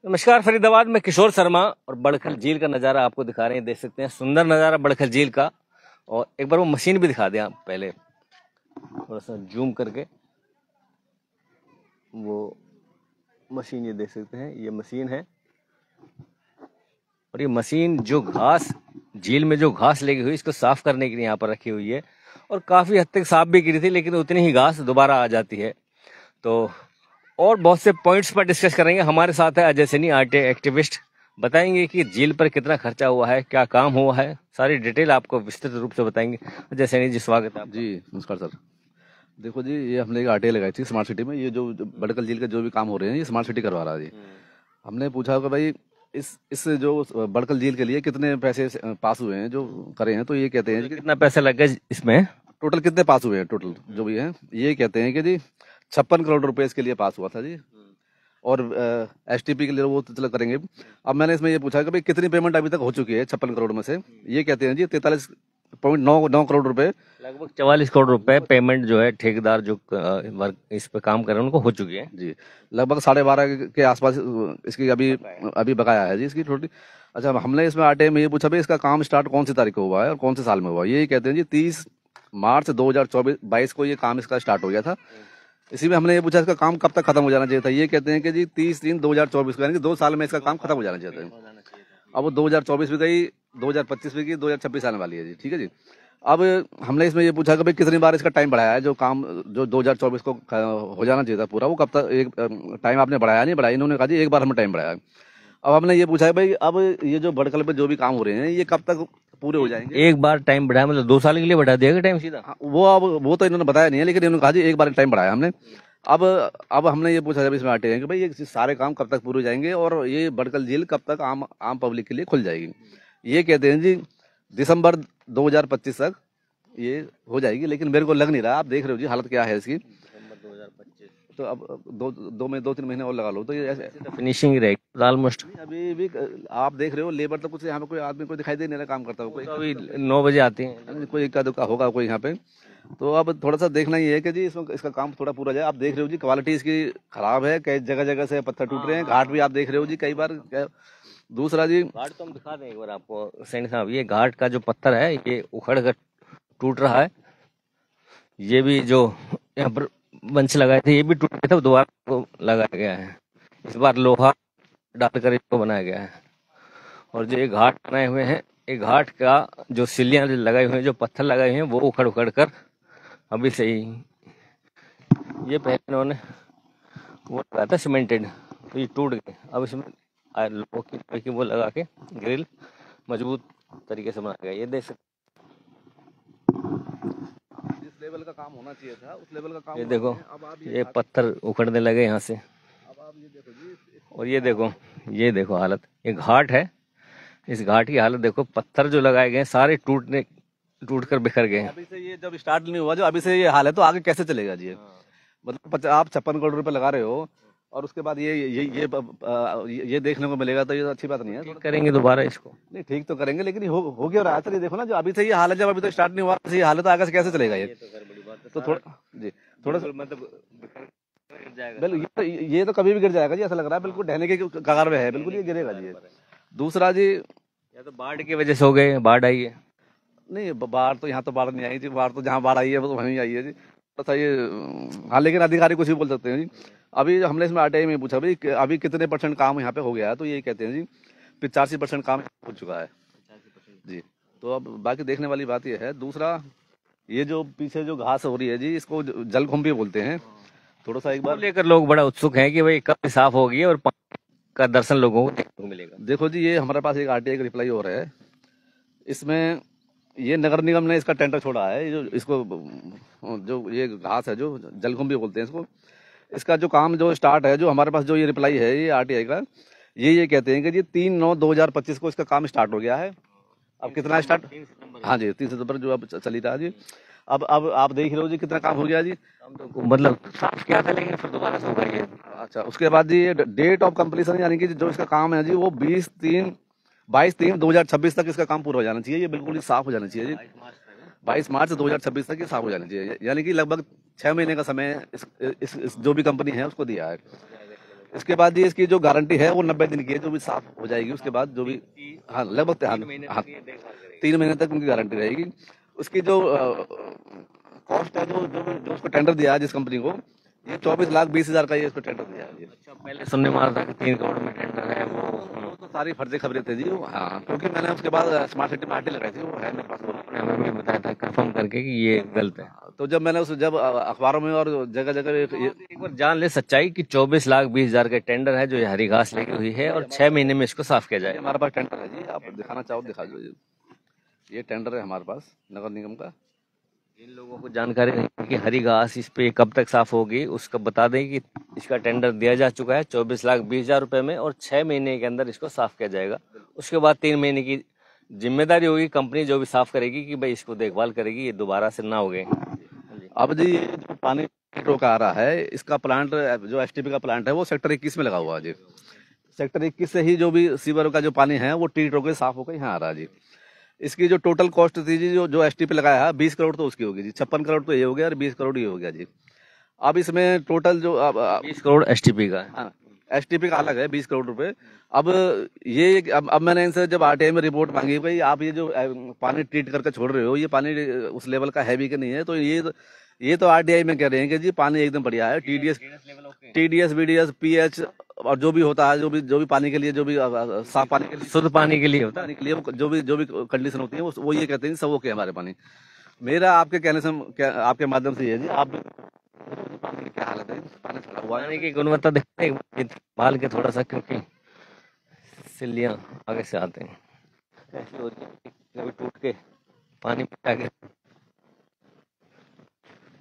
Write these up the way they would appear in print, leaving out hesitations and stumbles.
नमस्कार। फरीदाबाद में किशोर शर्मा और बड़खल झील का नज़ारा आपको दिखा रहे हैं। देख सकते हैं सुंदर नज़ारा बड़खल झील का। और एक बार वो मशीन भी दिखा दें आप पहले, थोड़ा सा जूम करके। वो मशीन ये देख सकते हैं, ये मशीन है। और ये मशीन जो घास झील में जो घास लगी हुई इसको साफ करने के लिए यहाँ पर रखी हुई है। और काफ़ी हद तक साफ भी की थी, लेकिन उतनी ही घास दोबारा आ जाती है। तो और बहुत से पॉइंट्स पर डिस्कस करेंगे। हमारे साथ है अजय सैनी, आरटी एक्टिविस्ट। बताएंगे कि झील पर कितना खर्चा हुआ है, क्या काम हुआ है, सारी डिटेल आपको विस्तृत रूप से बताएंगे। अजय सैनी जी, स्वागत है। जी नमस्कार सर। देखो जी, ये हमने एक आरटीआई लगाई थी स्मार्ट सिटी में। ये जो बड़कल झील का जो भी काम हो रहे हैं ये स्मार्ट सिटी करवा रहा है जी। हमने पूछा कि भाई इस जो बड़कल झील के लिए कितने पैसे पास हुए हैं जो करे हैं, तो ये कहते हैं कि कितना पैसा लग गया इसमें, टोटल कितने पास हुए हैं, टोटल जो भी है ये कहते हैं कि जी 56 करोड़ रुपए इसके लिए पास हुआ था जी। और एसटीपी के लिए वो तो चलो करेंगे। अब मैंने इसमें ये पूछा कि भाई कितनी पेमेंट अभी तक हो चुकी है 56 करोड़ में से। ये कहते हैं जी 43.9 करोड़ रुपए, लगभग 44 करोड़ रुपए पेमेंट जो है ठेकेदार जो वर्क इस पे काम कर रहे हैं उनको हो चुकी है जी। लगभग 12.5 के आसपास इसकी अभी अभी बकाया है जी इसकी थोड़ी। अच्छा, हमने इसमें आरटीआई में ये पूछा भाई इसका काम स्टार्ट कौन सी तारीख को हुआ है और कौन से साल में हुआ। ये कहते हैं जी 30 मार्च 2022 को ये काम इसका स्टार्ट हो गया था। इसी में हमने ये पूछा इसका काम कब तक खत्म हो जाना चाहिए था। ये कहते हैं कि जी 30/3/2024 को, यानी कि 2 साल में इसका काम खत्म हो जाना चाहिए था। अब वो 2024 भी गई, 2025 भी गई, 2026 आने वाली है जी। ठीक है जी। अब हमने इसमें ये पूछा कि भाई कितनी बार इसका टाइम बढ़ाया है, जो काम जो 2024 को हो जाना चाहिए था पूरा, वो कब तक एक टाइम आपने बढ़ाया नहीं बढ़ाया। इन्होंने कहा जी एक बार हमने टाइम बढ़ाया। अब हमने ये पूछा है भाई अब ये जो बड़कल पे जो भी काम हो रहे हैं ये कब तक पूरे हो जाएंगे। एक बार टाइम बढ़ाया मतलब 2 साल के लिए बढ़ा दिया टाइम सीधा। हाँ, वो तो इन्होंने बताया नहीं है, लेकिन इन्होंने कहा जी एक बार टाइम बढ़ाया हमने। अब हमने ये पूछा जब इसमें आरटीआई कि भाई ये सारे काम कब तक पूरे हो जाएंगे और ये बड़कल झील कब तक आम पब्लिक के लिए खुल जाएगी। ये कहते हैं जी दिसंबर 2025 तक ये हो जाएगी, लेकिन मेरे को लग नहीं रहा। आप देख रहे हो जी हालत क्या है इसकी। 2025 तो अब 2-3 महीने और लगा लो तो ये ऐसे फिनिशिंग रहेगी ऑलमोस्ट। अभी भी आप देख रहे हो लेबर तो कुछ यहाँ पे कोई आदमी कोई दिखाई दे नहीं रहा काम करता हुआ। कोई तो अभी 9 बजे आती हैं। कोई इक्का दुक्का होगा कोई यहाँ पे। तो अब थोड़ा सा देखना ही है कि जी इसमें इसका काम थोड़ा पूरा जाए। आप देख रहे हो जी क्वालिटी इसकी खराब है, कई जगह जगह से पत्थर टूट रहे हैं। घाट भी आप देख रहे हो जी कई बार। दूसरा जी घाट तो हम दिखा दें एक बार आपको सैनी साहब। ये घाट का जो पत्थर है ये उखड़ कर टूट रहा है। ये भी जो यहाँ पर बंच लगाए थे ये भी टूट गया था, दोबारा को लगाया गया है। इस बार लोहा डालकर इसको बनाया गया है। और जो ये घाट बनाए हुए हैं, ये घाट का जो सिल्लियां लगाई हुई हैं, जो पत्थर लगाए हुए हैं, वो उखड़ उखड़ कर अभी से ही ये पहले इन्होंने वो लगाया था सीमेंटेड, तो ये टूट गए। अब इसमें लोहे की वो लगा के ग्रिल मजबूत तरीके से बनाया गया। ये देख सकते, जिस लेवल का काम होना चाहिए था उस लेवल का काम ये देखो, अब आप ये पत्थर उखड़ने लगे यहाँ से। अब आप ये देखो जी और ये देखो हालत, ये घाट है। इस घाट की हालत देखो, पत्थर जो लगाए गए सारे टूट कर बिखर गए। अभी से ये जब स्टार्ट नहीं हुआ, जो अभी से ये हाल है तो आगे कैसे चलेगा जी। मतलब आप 56 करोड़ रुपए लगा रहे हो और उसके बाद ये देखने को मिलेगा तो ये तो अच्छी बात नहीं है। ठीक करेंगे दोबारा इसको। नहीं ठीक तो करेंगे, लेकिन हो गया रहा है सर। ये देखो ना, जो अभी से ये हाल है, जब अभी तो स्टार्ट नहीं हुआ ये हाल है तो आगे से कैसे चलेगा ये। तो थोड़ा जी थोड़ा सा मतलब बिल्कुल ये तो कभी भी गिर जाएगा जी, ऐसा लग रहा है। बिल्कुल ढहने के कगार में है, बिल्कुल ये गिरेगा जी। दूसरा जी, या तो बाढ़ की वजह से हो गए, बाढ़ आई है। नहीं बाढ़ तो यहाँ तो बाढ़ नहीं आई जी। बाढ़ तो जहाँ बाढ़ आई है वो तो वहीं आई है जी। तो ये हाँ, लेकिन अधिकारी कुछ भी बोल सकते हैं जी। अभी हमने इसमें आरटीआई में पूछा भाई अभी कितने % काम यहाँ पे हो गया है, तो ये कहते हैं जी 85% काम हो चुका है जी। तो अब बाकी देखने वाली बात ये है। दूसरा, ये जो पीछे जो घास हो रही है जी इसको जलकुंभी बोलते हैं। थोड़ा सा एक बार लेकर लोग बड़ा उत्सुक हैं कि भाई कब साफ होगी और पानी का दर्शन लोगों को देखने को मिलेगा। देखो जी, ये हमारे पास एक आरटीआई का रिप्लाई हो रहा है। इसमें ये नगर निगम ने इसका टेंडर छोड़ा है। जो इसको जो ये घास है जो जलकुंभी बोलते हैं इसको, इसका जो काम जो स्टार्ट है, जो हमारे पास जो ये रिप्लाई है ये आरटीआई का, ये कहते हैं कि जी 3/9/2025 को इसका काम स्टार्ट हो गया है। अब कितना स्टार्ट, हाँ जी 3 सितंबर जो अब चली रहा जी। अब आप देख रहे हो जी कितना काम हो गया जी। तो मतलब साफ किया था लेकिन फिर दोबारा से हो गई है। अच्छा, उसके बाद जी ये डेट ऑफ कंप्लीशन, यानी कि जो इसका काम है जी वो 22/3/2026 तक इसका काम पूरा हो जाना चाहिए। ये बिल्कुल ही साफ हो जाना चाहिए जी। 22 मार्च 2026 तक ये साफ हो जाना चाहिए, यानी कि लगभग 6 महीने का समय इस जो भी कंपनी है उसको दिया है। इसके बाद जी इसकी जो गारंटी है वो 90 दिन की है, जो भी साफ हो जाएगी उसके बाद जो भी, हाँ लगभग, हाँ 3 महीने तक उनकी गारंटी रहेगी। उसकी जो कॉस्ट है, जो उसको टेंडर दिया है जिस कंपनी को, ये 24,20,000 का ये इसको टेंडर दिया है। अच्छा, पहले सुनने में आ रहा था कि 3 करोड़ में टेंडर है वो तो सारी फर्जी खबरें थे जी वो, हाँ, क्योंकि मैंने उसके बाद स्मार्ट सिटी में आर्टिकल लगाई थी, वो है मेरे पास वो। आपने हमें भी बताया था कंफर्म करके कि ये गलत है। तो जब मैंने जब अखबारों में और जगह जगह एक बार जान ले सच्चाई कि 24,20,000 का टेंडर है जो ये हरी घास लेके हुई है और 6 महीने में इसको साफ किया जाए। हमारे पास टेंडर है जी, आप दिखाना चाहो दिखा दो जी, ये टेंडर है हमारे पास नगर निगम का। जिन लोगों को जानकारी नहीं है कि हरी घास इस पे कब तक साफ होगी, उसका बता दें कि इसका टेंडर दिया जा चुका है 24,20,000 रुपए में और 6 महीने के अंदर इसको साफ किया जाएगा। उसके बाद 3 महीने की जिम्मेदारी होगी कंपनी जो भी साफ करेगी कि भाई इसको देखभाल करेगी, ये दोबारा से ना होगे। अब जी ये जो पानी रोका आ रहा है, इसका प्लांट जो एसटीपी का प्लांट है वो सेक्टर 21 में लगा हुआ है जी। सेक्टर 21 से ही जो भी सीवर का जो पानी है वो ट्रीट होकर साफ होकर यहाँ आ रहा है जी। इसकी जो टोटल कॉस्ट थी जी, जो एसटीपी लगाया है 20 करोड़ तो उसकी होगी जी, 56 करोड़ तो ये हो गया और 20 करोड़ ये हो गया जी। अब इसमें टोटल जो 20 करोड़ एसटीपी का है। एसटीपी का अलग है 20 करोड़ रुपए। अब ये अब मैंने इनसे जब आरटीआई में रिपोर्ट मांगी, भाई आप ये जो पानी ट्रीट करके छोड़ रहे हो, ये पानी उस लेवल का है भी कि नहीं है, तो ये तो आरटीआई में कह रहे हैं कि जी पानी एकदम बढ़िया है, टीडीएस बीडीएस पीएच और जो भी होता है, जो भी पानी के लिए, जो भी साफ पानी के लिए, शुद्ध पानी के लिए होता है, पानी के लिए जो भी कंडीशन होती है वो ये कहते हैं सब ओके हमारे पानी। मेरा आपके कहने से आपके माध्यम से ये जी, आप पानी की क्या हालत है, पानी खड़ा हुआ है, पानी की गुणवत्ता देखते हैं बाल के थोड़ा सा, क्योंकि सिल्लियां आगे से आते हैं, कैसे हो रही है, कभी टूट के पानी में आगे।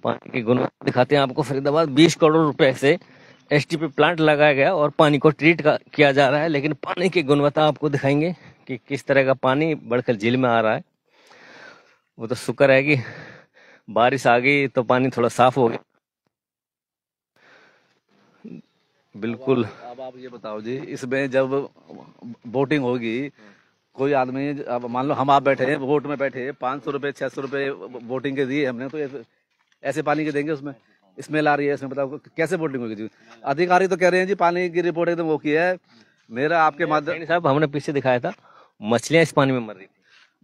पानी की गुणवत्ता दिखाते हैं आपको। फरीदाबाद 20 करोड़ रुपए से एसटीपी प्लांट लगाया गया और पानी को ट्रीट किया जा रहा है, लेकिन पानी की गुणवत्ता आपको दिखाएंगे कि किस तरह का पानी बड़खल झील में आ रहा है। वो तो शुक्र है कि बारिश आ गई तो पानी थोड़ा साफ हो गया। बिल्कुल। अब आप ये बताओ जी, इसमें जब वोटिंग होगी, कोई आदमी, अब मान लो हम आप बैठे हैं वोट में बैठे, 500 रुपए 600 रुपए वोटिंग के दिए हमने, तो ऐसे पानी के देंगे, उसमें स्मेल आ रही है, इसमें बताओ कैसे वोटिंग होगी जी। अधिकारी तो कह रहे हैं जी पानी की रिपोर्ट एकदम वो की है। मेरा आपके माध्यम साहब हमने पीछे दिखाया था, मछलियां इस पानी में मर रही थी।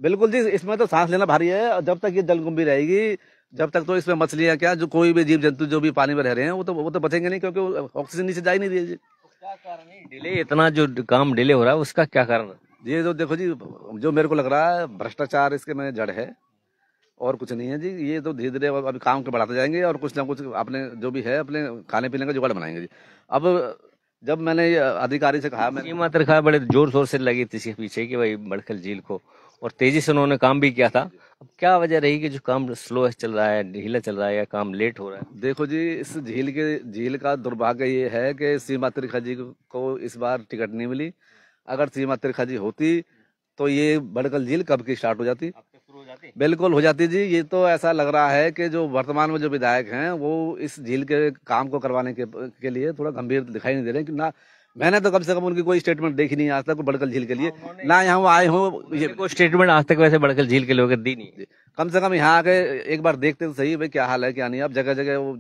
बिल्कुल जी, इसमें तो सांस लेना भारी है। जब तक ये जलकुंभी रहेगी, जब तक तो इसमें मछलियां क्या, जो कोई भी जीव जंतु जो भी पानी में रह रहे हैं वो तो बचेंगे नहीं, क्योंकि ऑक्सीजन नीचे जा ही नहीं रही जी। क्या कारण है डिले, इतना जो काम डिले हो रहा है उसका क्या कारण है? ये जो देखो जी, जो मेरे को लग रहा है भ्रष्टाचार इसके में जड़ है, और कुछ नहीं है जी। ये तो धीरे धीरे अभी काम के बढ़ाते जाएंगे और कुछ ना कुछ अपने जो भी है अपने खाने पीने का जुगाड़ बनाएंगे जी। अब जब मैंने अधिकारी से कहा, सीमा तनख्वाह बड़े जोर शोर से लगी थी इसके पीछे कि भाई बड़खल झील को, और तेजी से उन्होंने काम भी किया था। अब क्या वजह रही कि जो काम स्लो चल रहा है, ढीला चल रहा है, या काम लेट हो रहा है? देखो जी, इस झील का दुर्भाग्य ये है कि सीमा त्रिखा जी को इस बार टिकट नहीं मिली। अगर सीमा त्रिखा जी होती तो ये बड़कल झील कब की स्टार्ट हो जाती, बिल्कुल हो जाती जी। ये तो ऐसा लग रहा है कि जो वर्तमान में जो विधायक हैं वो इस झील के काम को करवाने के लिए थोड़ा गंभीर दिखाई नहीं दे रहे हैं। कि ना, मैंने तो कम से कम उनकी कोई स्टेटमेंट देखी नहीं आज तक बड़कल झील के लिए, ना यहाँ वो आए हो। ये कोई स्टेटमेंट आज तक वैसे बड़खल झील के लोगों दी नहीं। कम से कम यहाँ आके एक बार देखते तो सही भाई क्या हाल है क्या नहीं। अब जगह जगह वो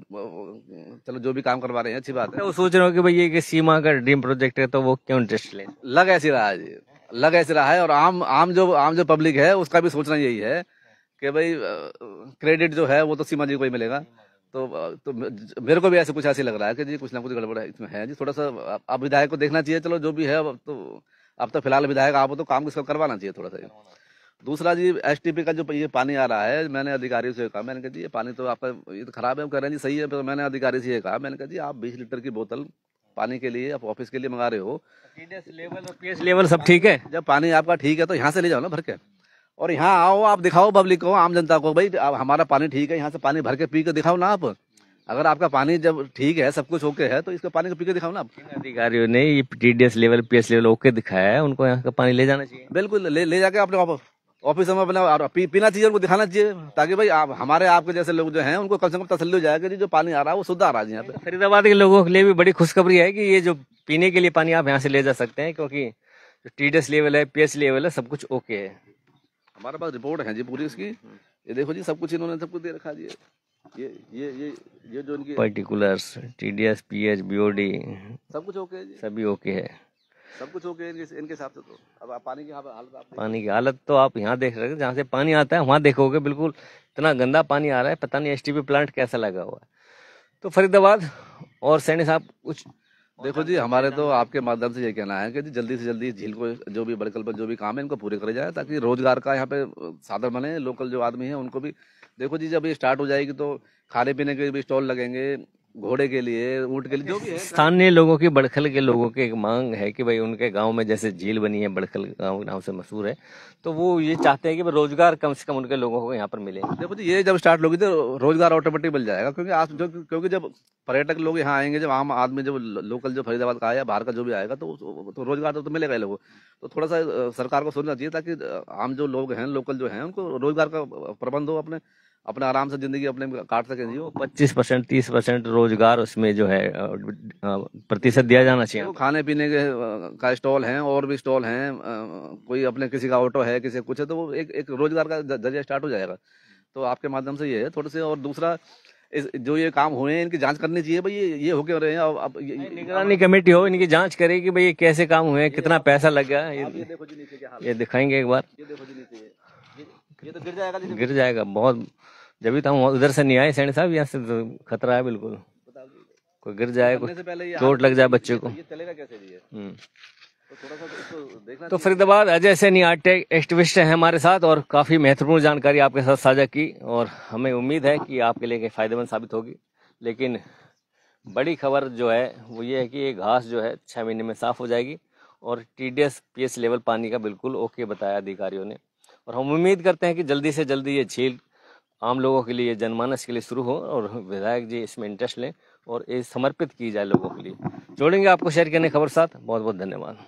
चलो जो भी काम करवा रहे हैं अच्छी बात है। वो सोच रहे हो कि भाई ये कि सीमा का ड्रीम प्रोजेक्ट है तो वो क्यों इंटरेस्ट ले। लग ऐसी रहा है जी, लग ऐसी रहा है। और आम जो पब्लिक है उसका भी सोचना यही है कि भाई क्रेडिट जो है वो तो सीमा जी को ही मिलेगा। तो मेरे को भी ऐसे कुछ ऐसे लग रहा है कि जी कुछ ना कुछ गड़बड़ है इसमें है जी। थोड़ा सा अब विधायक को देखना चाहिए। चलो जो भी है अब तो फिलहाल विधायक आप तो काम इसका करवाना चाहिए थोड़ा सा। दूसरा जी, एसटीपी का जो ये पानी आ रहा है, मैंने अधिकारियों से कहा, मैंने कहा जी ये पानी तो आपका ये तो खराब है। वो कह रहे हैं जी सही है। तो मैंने अधिकारी से ये कहा, मैंने कहा जी आप 20 लीटर की बोतल पानी के लिए आप ऑफिस के लिए मंगा रहे हो, लेवल और पीएच लेवल सब ठीक है, जब पानी आपका ठीक है तो यहाँ से ले जाओ ना भर के, और यहाँ आओ आप दिखाओ पब्लिक को, आम जनता को, भाई हमारा पानी ठीक है, यहाँ से पानी भर के पी के दिखाओ ना आप। अगर आपका पानी जब ठीक है, सब कुछ ओके है, तो इसका पानी को पी के दिखाओ ना आप। अधिकारियों ने ये TDS level pH level okay दिखाया है, उनको यहाँ का पानी ले जाना चाहिए। बिल्कुल ले जाके अपने ऑफिस में अपना पीना चाहिए, उनको दिखाना चाहिए, ताकि भाई आप हमारे आपके जैसे लोग जो हैं उनको कम से कम तसल्ली हो जाएगा कि जो पानी आ रहा है वो शुद्ध आ रहा है यहाँ पे। फरीदाबाद के लोगों के लिए भी बड़ी खुशखबरी है कि ये जो पीने के लिए पानी आप यहाँ से ले जा सकते हैं, क्योंकि जो टीडीएस लेवल है, पीएच लेवल है, सब कुछ ओके है। हमारे पास रिपोर्ट है जी पूरी इसकी। ये देखो जी, सब कुछ इन्होंने सब कुछ दे रखा जी। ये जो इनकी पर्टिकुलर्स, TDS, PH, BOD सब कुछ ओके है जी, सभी ओके है। सब कुछ ओके है इनके हिसाब से। तो अब आप पानी की हालत आप देख पानी की हालत तो आप यहाँ देख रहे हो, जहाँ से पानी आता है वहाँ देखोगे बिल्कुल इतना गंदा पानी आ रहा है, पता नहीं STP प्लांट कैसा लगा हुआ है। तो फरीदाबाद और सैनी साहब कुछ देखो जी, हमारे तो आपके माध्यम से ये कहना है कि जी जल्दी से जल्दी झील को जो भी बड़कल जो भी काम है इनको पूरे करे जाए, ताकि रोजगार का यहाँ पे साधन बने। लोकल जो आदमी है उनको भी देखो जी, जब ये स्टार्ट हो जाएगी तो खाने पीने के भी स्टॉल लगेंगे, घोड़े के लिए, ऊँट के लिए, जो भी है। स्थानीय लोगों की, बड़खल के लोगों की एक मांग है कि भाई उनके गांव में जैसे झील बनी है, बड़खल गांव नाम से मशहूर है, तो वो ये चाहते हैं कि रोजगार कम से कम उनके लोगों को यहाँ पर मिले। देखो जी, ये जब स्टार्ट होगी तो रोजगार ऑटोमेटिक मिल जाएगा, क्योंकि आज जो क्योंकि जब पर्यटक लोग यहाँ आएंगे, जब आम आदमी जब लोकल जो फरीदाबाद का आया, बाहर का जो भी आएगा, तो रोजगार तो मिलेगा ही लोगों को। तो थोड़ा सा सरकार को सोचना चाहिए, ताकि आम जो लोग हैं, लोकल जो हैं, उनको रोजगार का प्रबंध हो, अपने अपने आराम से जिंदगी अपने काट सके जी। 25%, 30% रोजगार उसमें जो है प्रतिशत दिया जाना चाहिए। वो खाने पीने के का स्टॉल हैं, और भी स्टॉल हैं, कोई अपने किसी का ऑटो है, किसी कुछ है, तो वो एक रोजगार का जरिया स्टार्ट हो जाएगा। तो आपके माध्यम से ये है थोड़े से। और दूसरा, जो ये काम हुए हैं इनकी जांच करनी चाहिए भाई, ये हो क्यों रहे हैं। अब निगरानी कमेटी हो, इनकी जांच करे कि भाई ये कैसे काम हुए हैं, कितना पैसा लग गया। ये देखो जी नीचे क्या हाल है, ये दिखाएंगे एक बार। ये देखो जी नीचे, ये तो गिर जाएगा जी, गिर जाएगा बहुत। जब तो हम उधर से नहीं आए सैनी साहब, यहाँ से तो खतरा है बिल्कुल, कोई गिर जाए, कोई से पहले चोट लग जाए बच्चे को। ये चलेगा कैसे जी ये? तो थोड़ा सा इसको देखना। तो फरीदाबाद अजय सैनी आर्टेक एक्टिविस्ट हैं हमारे साथ, और काफी महत्वपूर्ण जानकारी आपके साथ साझा की, और हमें उम्मीद है कि आपके लिए फायदेमंद साबित होगी। लेकिन बड़ी खबर जो है वो ये है कि ये घास जो है 6 महीने में साफ हो जाएगी, और TDS PH लेवल पानी का बिल्कुल ओके बताया अधिकारियों ने। और हम उम्मीद करते हैं कि जल्दी से जल्दी ये झील आम लोगों के लिए, जनमानस के लिए शुरू हो, और विधायक जी इसमें इंटरेस्ट लें और ये समर्पित की जाए लोगों के लिए। जोड़ेंगे आपको शेयर करने खबर साथ। बहुत बहुत धन्यवाद।